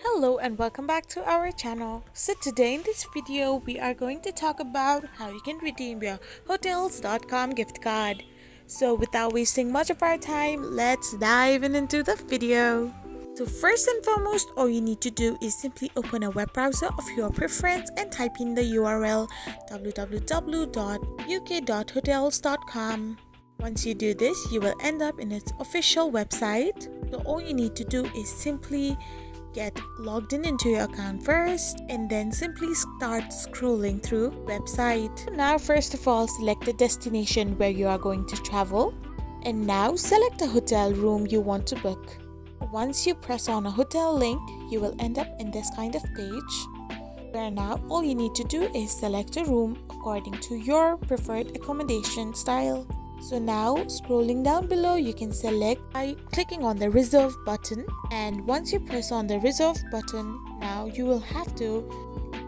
Hello and welcome back to our channel. So today in this video we are going to talk about how you can redeem your hotels.com gift card. So without wasting much of our time, let's dive into the video. So first and foremost, all you need to do is simply open a web browser of your preference and type in the URL www.uk.hotels.com. Once you do this, you will end up in its official website. So all you need to do is simply get logged into your account first and then simply start scrolling through website. Now first of all, select the destination where you are going to travel and now select a hotel room you want to book. Once you press on a hotel link, you will end up in this kind of page where now all you need to do is select a room according to your preferred accommodation style. So now scrolling down below, you can select by clicking on the reserve button, and once you press on the reserve button, now you will have to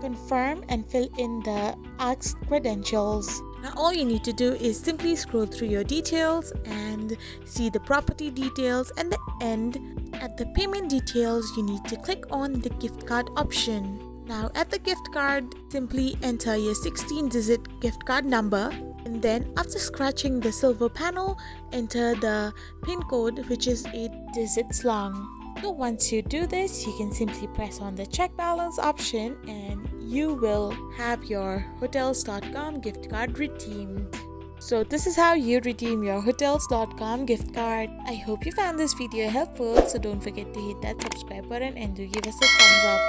confirm and fill in the asked credentials. Now all you need to do is simply scroll through your details and see the property details, and the end at the payment details you need to click on the gift card option. Now at the gift card, simply enter your 16-digit gift card number. And then after scratching the silver panel, enter the PIN code, which is 8 digits long. So once you do this, you can simply press on the check balance option and you will have your hotels.com gift card redeemed. So this is how you redeem your hotels.com gift card. I hope you found this video helpful, so don't forget to hit that subscribe button and do give us a thumbs up.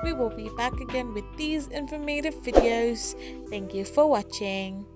We will be back again with these informative videos. Thank you for watching.